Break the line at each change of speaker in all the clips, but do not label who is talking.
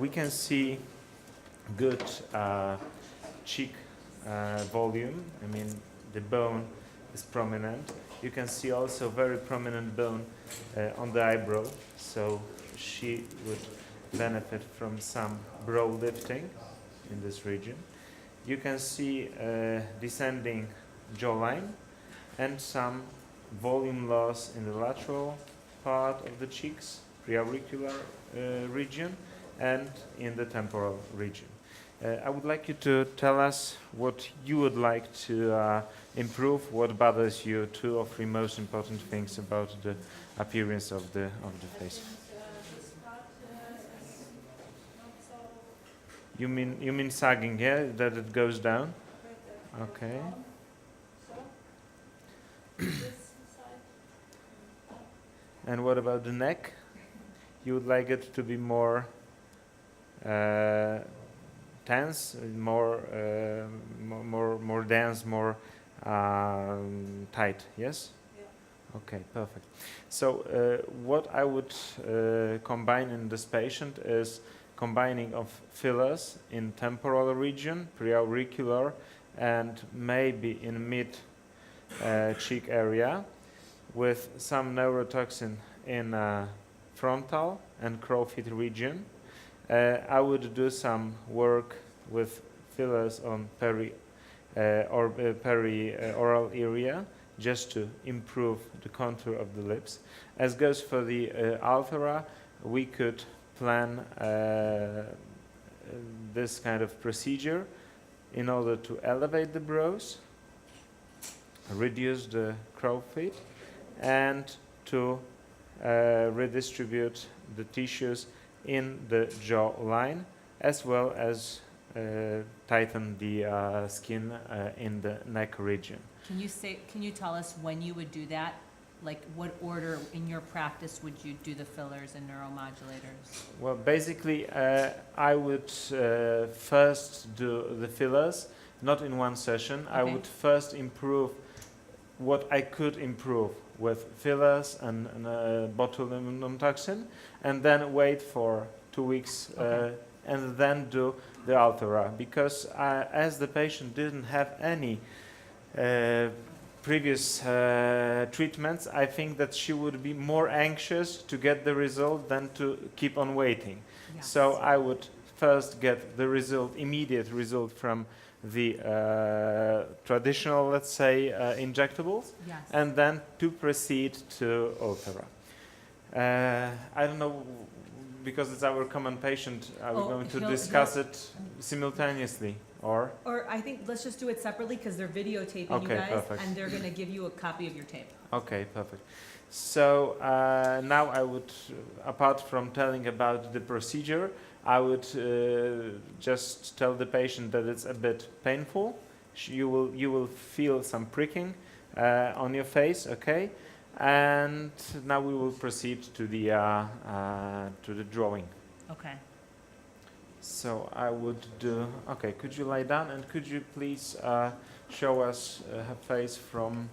we can see good cheek volume. I mean, the bone is prominent. You can see also very prominent bone on the eyebrow, so she would benefit from some brow lifting in this region. You can see descending jawline and some volume loss in the lateral part of the cheeks, preauricular region, and in the temporal region. I would like you to tell us what you would like to improve, what bothers you, 2 or 3 most important things about the appearance of the face. You mean sagging, yeah? That it goes down? Okay. And what about the neck? You would like it to be more tense, more dense, more tight, yes? Yeah. Okay, perfect. So what I would combine in this patient is combining of fillers in temporal region, preauricular, and maybe in mid cheek area, with some neurotoxin in frontal and crow feet region. I would do some work with fillers on peri-oral area, just to improve the contour of the lips. As goes for the Ulthera, we could plan this kind of procedure in order to elevate the brows, reduce the crow feet, and to redistribute the tissues in the jaw line, as well as tighten the skin in the neck region.
Can you tell us when you would do that? Like, what order in your practice would you do the fillers and neuromodulators?
Well, basically, I would first do the fillers, not in one session. Okay. I would first improve what I could improve with fillers and botulinum toxin, and then wait for 2 weeks, okay, and then do the Ulthera. Because as the patient didn't have any previous treatments, I think that she would be more anxious to get the result than to keep on waiting. Yes. So I would first get the result, immediate result from the traditional, let's say, injectables, yes, and then to proceed to Ulthera. I don't know, because it's our common patient, are we going to discuss it simultaneously? Or
I think let's just do it separately, because they're videotaping, okay, you guys, perfect, and they're going to give you a copy of your tape. Okay, perfect. So now I would, apart from telling about the procedure, I would just tell the patient that it's a bit painful. You will feel some pricking on your face, okay? And now we will proceed to the drawing. Okay. So I would do. Okay, could you lie down, and could you please show us her face from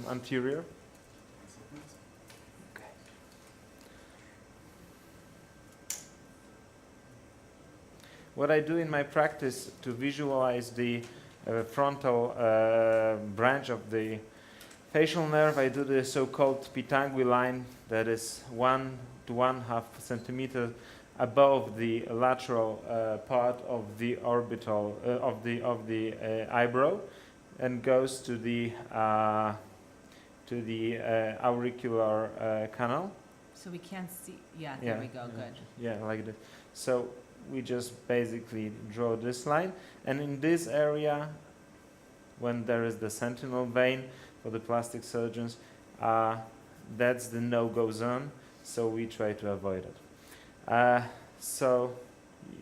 anterior? Okay. What I do in my practice to visualize the frontal branch of the facial nerve, I do the so-called pitangui line that is 1 to 1.5 centimeter above the lateral part of the orbital of the eyebrow, and goes to the auricular canal. So we can't see. Yeah, there we go. Good.
Yeah, like that. So we just basically draw this line, and in this area, when there is the sentinel vein for the plastic surgeons, that's the no-go zone. So we try to avoid it. So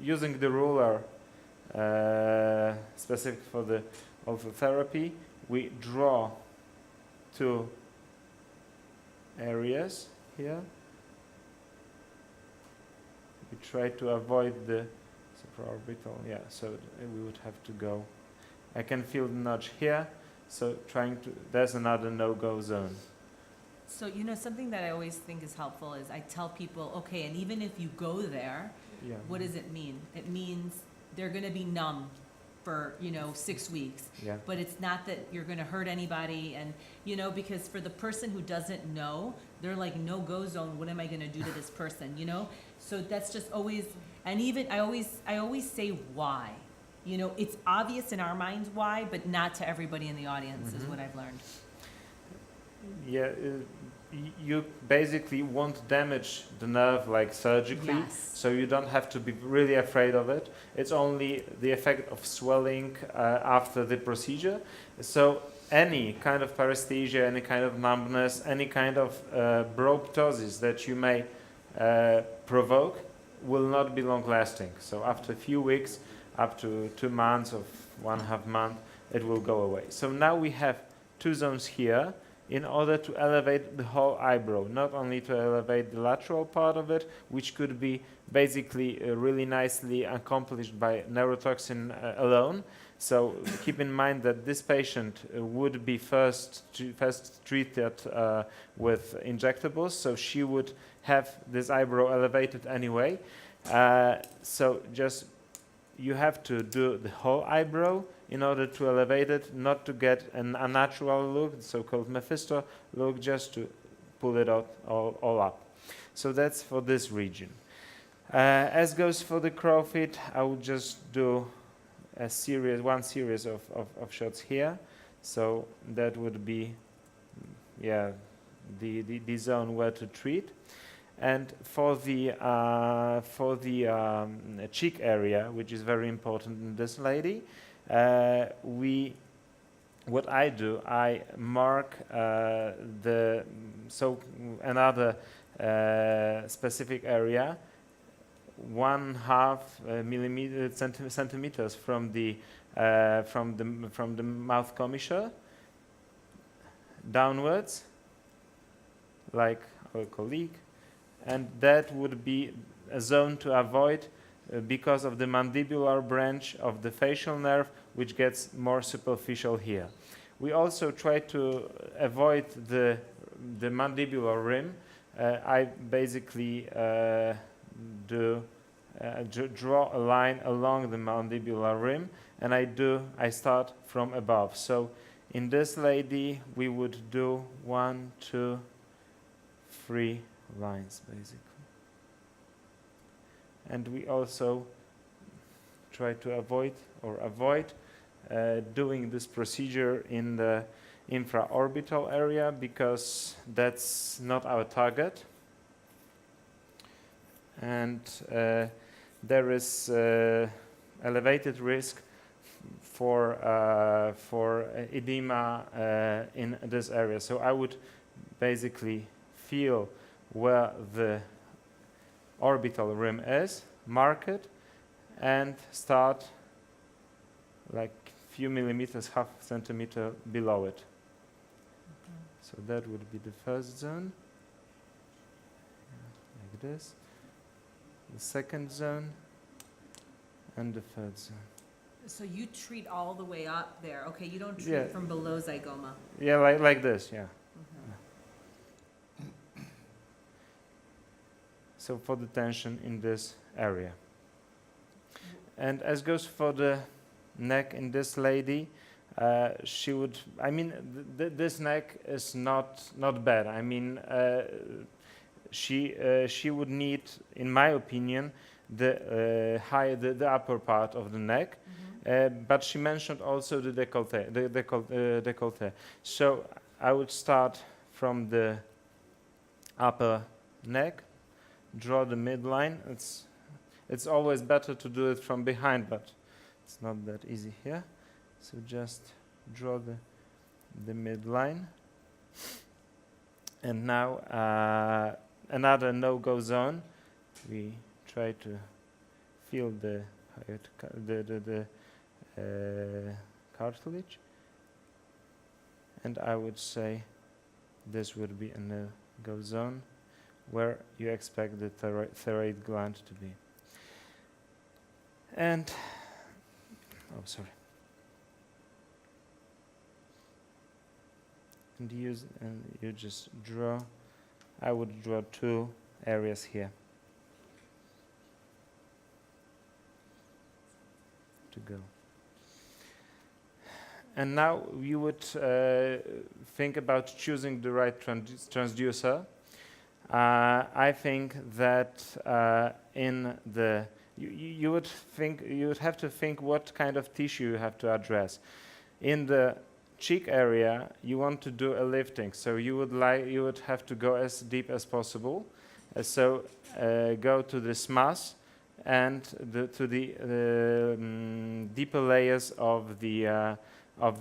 using the ruler specific for the Ulthera, we draw 2 areas here. We try to avoid the supraorbital, so we would have to go. I can feel the notch here, so there's another no-go zone.
So, something that I always think is helpful is I tell people, okay, and even if you go there,
Yeah.
What does it mean? It means they're going to be numb for, 6 weeks.
Yeah.
But it's not that you're going to hurt anybody. And, because for the person who doesn't know, they're like, no-go zone, what am I going to do to this person, So that's just always, and even I always say why. It's obvious in our minds why, but not to everybody in the audience is what I've learned.
Yeah, you basically won't damage the nerve like surgically,
Yes.
so you don't have to be really afraid of it. It's only the effect of swelling after the procedure. So any kind of paresthesia, any kind of numbness, any kind of broptosis that you may provoke will not be long lasting. So after a few weeks, up to 2 months or 1.5 month, it will go away. So now we have 2 zones here in order to elevate the whole eyebrow, not only to elevate the lateral part of it, which could be basically really nicely accomplished by neurotoxin alone. So keep in mind that this patient would be first treated with injectables, so she would have this eyebrow elevated anyway. So just you have to do the whole eyebrow in order to elevate it, not to get an unnatural look, the so-called Mephisto look, just to pull it out all up. So that's for this region. As goes for the crow feet, I will just do one series of shots here. So that would be, the zone where to treat. And for the cheek area, which is very important in this lady, what I do, I mark another specific area, 1/2 centimeters from the mouth commissure downwards, like our colleague, and that would be a zone to avoid because of the mandibular branch of the facial nerve, which gets more superficial here. We also try to avoid the mandibular rim. I basically draw a line along the mandibular rim, and I start from above. So in this lady, we would do 1, 2, 3 lines basically. And we also try to avoid doing this procedure in the infraorbital area, because that's not our target. And there is elevated risk for edema in this area. So I would basically feel where the orbital rim is, mark it, and start like few millimeters, 1/2 centimeter below it. So that would be the first zone, like this, the second zone, and the third zone.
So you treat all the way up there, okay? You don't treat from below zygoma.
Yeah, like this, yeah. So for the tension in this area. And as goes for the neck in this lady, she would, this neck is not bad. She would need, in my opinion, the upper part of the neck, but she mentioned also the décolleté. So I would start from the upper neck, draw the midline. It's always better to do it from behind, but it's not that easy here. So just draw the midline. And now another no-go zone. We try to feel the cartilage, and I would say this would be a no-go zone where you expect the thyroid gland to be. And and you just draw. I would draw 2 areas here. to go. And now you would think about choosing the right transducer. I think that you would have to think what kind of tissue you have to address. In the cheek area, you want to do a lifting, so you would have to go as deep as possible. So go to the mass and to the deeper layers of the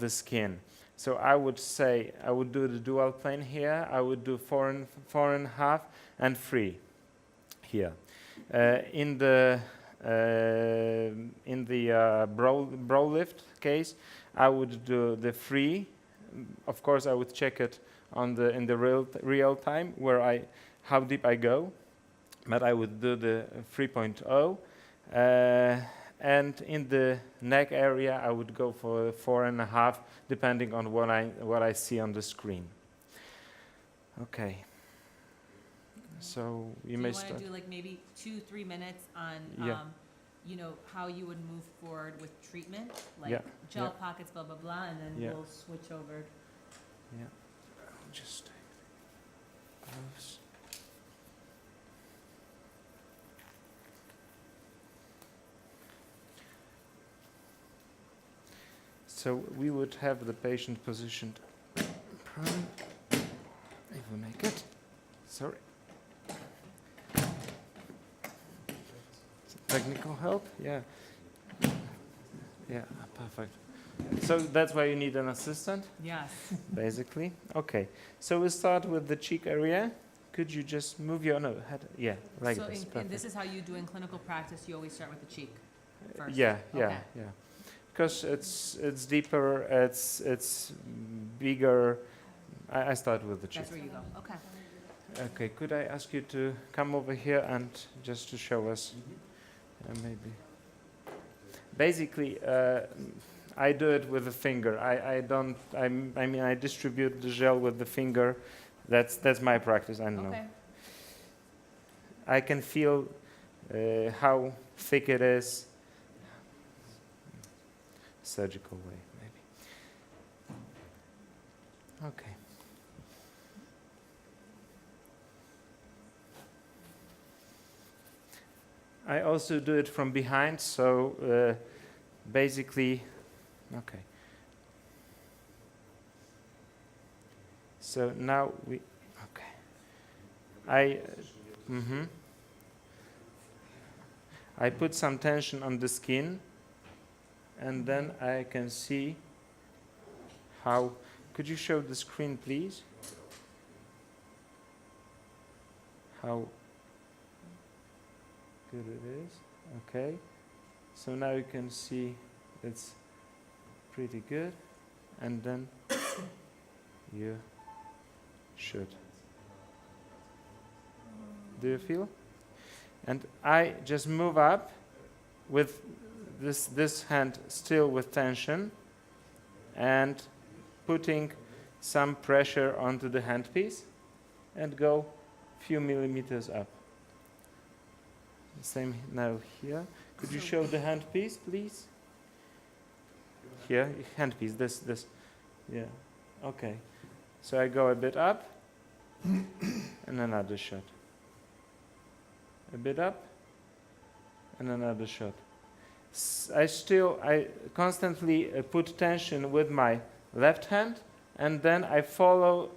skin. So I would say I would do the dual plane here. I would do 4.5 and 3 here. In the brow lift case, I would do the 3. Of course, I would check it in the real time how deep I go, but I would do the 3.0. And in the neck area, I would go for 4.5, depending on what I see on the screen. Okay. So you may start. Do you want to do
like maybe 2-3 minutes on, you know, how you would move forward with treatment, like gel pockets, blah blah blah, and then we'll switch over.
Yeah. Just take the gloves. So we would have the patient positioned prone. If we make it. Sorry. Technical help? Yeah. Yeah, perfect. So that's why you need an assistant?
Yes.
Basically. Okay. So we'll start with the cheek area. Could you just move your head? Yeah, like this.
So this is how you do in clinical practice, you always start with the cheek first?
Yeah. Because it's deeper, it's bigger. I start with the cheek.
That's where you go. Okay.
Okay, could I ask you to come over here and just to show us maybe. Basically, I do it with the finger. I distribute the gel with the finger. That's my practice, I know.
Okay.
I can feel how thick it is. Surgical way, maybe. Okay. I also do it from behind, so basically, okay. So now I put some tension on the skin, and then I can see how. Could you show the screen, please? How good it is. Okay. So now you can see it's pretty good, and then you should. Do you feel? And I just move up with this hand still with tension and putting some pressure onto the handpiece and go a few millimeters up. Same now here. Could you show the handpiece, please? Here, handpiece, this. Yeah, okay. So I go a bit up and another shot. A bit up and another shot. I constantly put tension with my left hand, and then I follow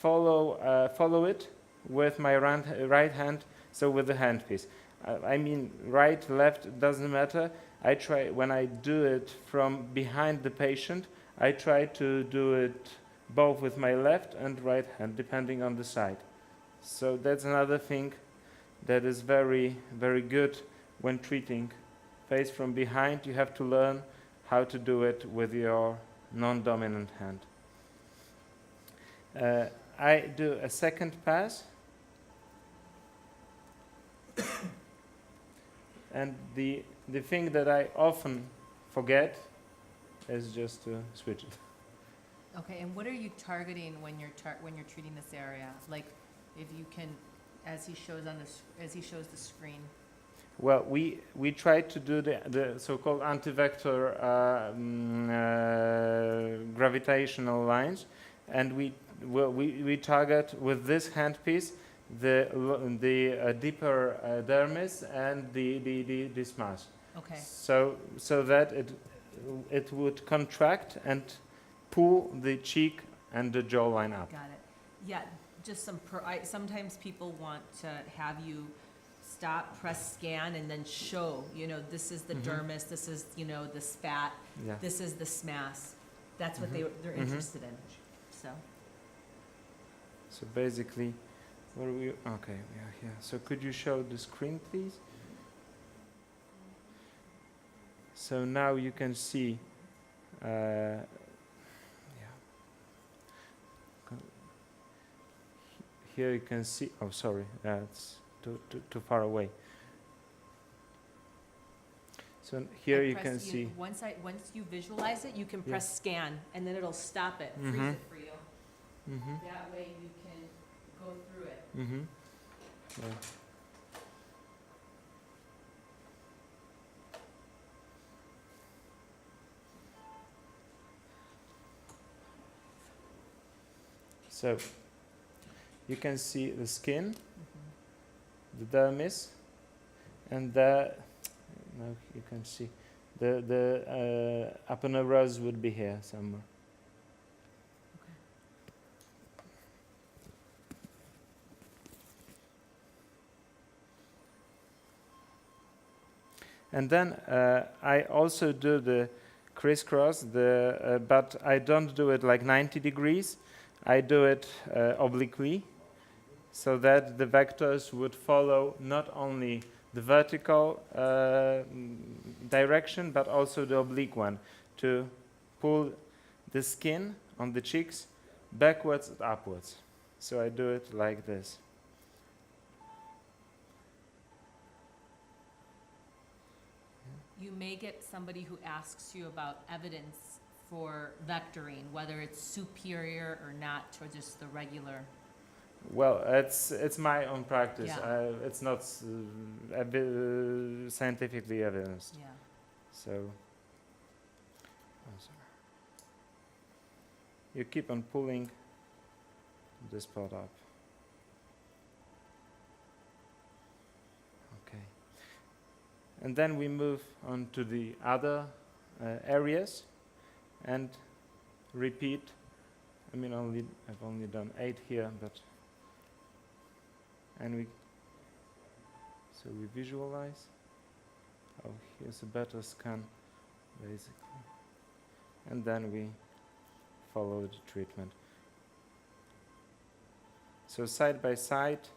it with my right hand, so with the handpiece. I mean, right, left, doesn't matter. I try, when I do it from behind the patient, I try to do it both with my left and right hand, depending on the side. So that's another thing that is very, very good when treating face from behind. You have to learn how to do it with your non-dominant hand. I do a second pass. And the thing that I often forget is just to switch it.
Okay, and what are you targeting when you're treating this area? Like, if you can, as he shows the screen.
Well, we try to do the so-called anti-vector gravitational lines, and we target with this handpiece the deeper dermis and the smash.
Okay.
So that it would contract and pull the cheek and the jawline up.
Got it. Yeah, just sometimes people want to have you stop, press scan, and then show, you know, this is the dermis, this is, you know, the spat, this is the smash. That's what they're interested in.
So basically, what are we? Okay, we are here. So could you show the screen, please? So now you can see. Here you can see. Oh, sorry, it's too far away. So here you can see.
Once you visualize it, you can press scan, and then it'll stop it, freeze it for you. That way you can go through it.
Yeah. So you can see the skin, the dermis, and now you can see the aponeurosis would be here somewhere. And then I also do the crisscross, but I don't do it like 90 degrees. I do it obliquely, so that the vectors would follow not only the vertical direction, but also the oblique one, to pull the skin on the cheeks backwards and upwards. So I do it like this.
You may get somebody who asks you about evidence for vectoring, whether it's superior or not to just the regular.
Well, it's my own practice.
Yeah.
It's not scientifically evidenced.
Yeah.
So, you keep on pulling this part up. Okay. And then we move on to the other areas and repeat. I mean, I've only done 8 here, but so we visualize. Oh, here's a better scan, basically, and then we follow the treatment. So side by side.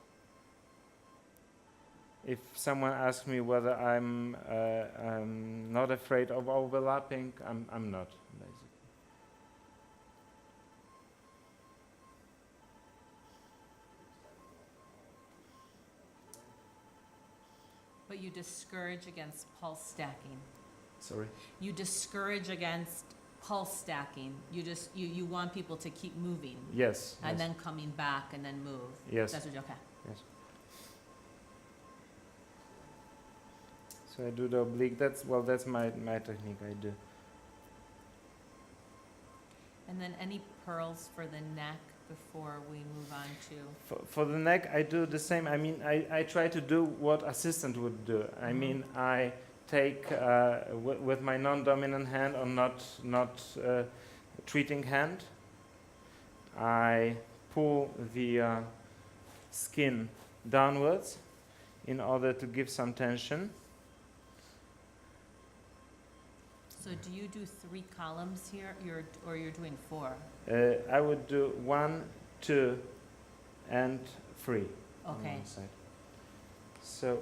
If someone asks me whether I'm not afraid of overlapping, I'm not, basically.
But you discourage against pulse stacking.
Sorry?
You discourage against pulse stacking. You want people to keep moving.
Yes.
And
yes.
then coming back and then move.
Yes.
That's what, okay.
Yes. So I do the oblique. That's my technique. I do.
And then any pearls for the neck before we move on to?
For the neck, I do the same. I mean, I try to do what assistant would do. I mean, I take with my non-dominant hand or not treating hand. I pull the skin downwards in order to give some tension.
So do you do 3 columns here, or you're doing 4?
I would do 1, 2, and 3
Okay.
on one side. So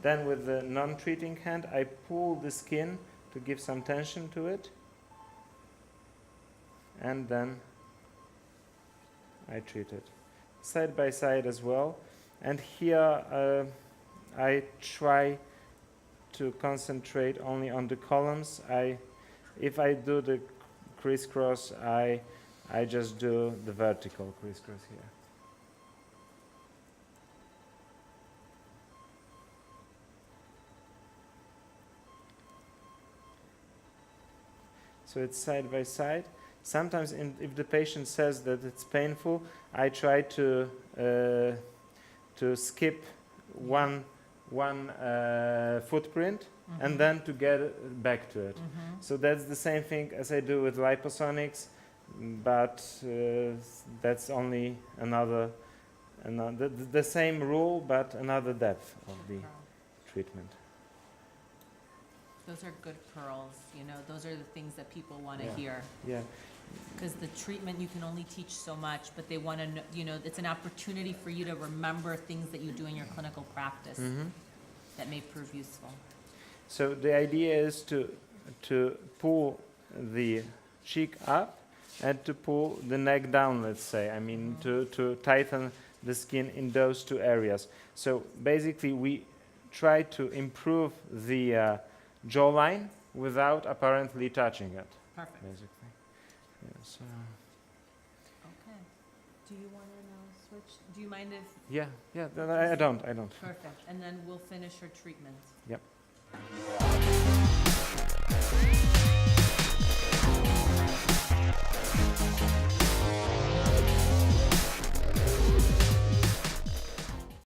then with the non-treating hand, I pull the skin to give some tension to it, and then I treat it. Side by side as well. And here I try to concentrate only on the columns. If I do the crisscross, I just do the vertical crisscross here. So it's side by side. Sometimes if the patient says that it's painful, I try to skip one footprint and then to get back to it. So that's the same thing as I do with liposonics, but that's only another the same rule, but another depth of the treatment.
Those are good pearls, you know, those are the things that people want to
Yeah.
hear.
Yeah.
Because the treatment, you can only teach so much, but they want to know, you know, it's an opportunity for you to remember things that you do in your clinical practice that may prove useful.
So the idea is to pull the cheek up and to pull the neck down, let's say. I mean, to tighten the skin in those two areas. So basically, we try to improve the jawline without apparently touching it.
Perfect.
Basically. Yeah, so
Okay. Do you want to now switch? Do you mind if?
yeah, I don't.
Perfect. And then we'll finish her treatment.
Yep.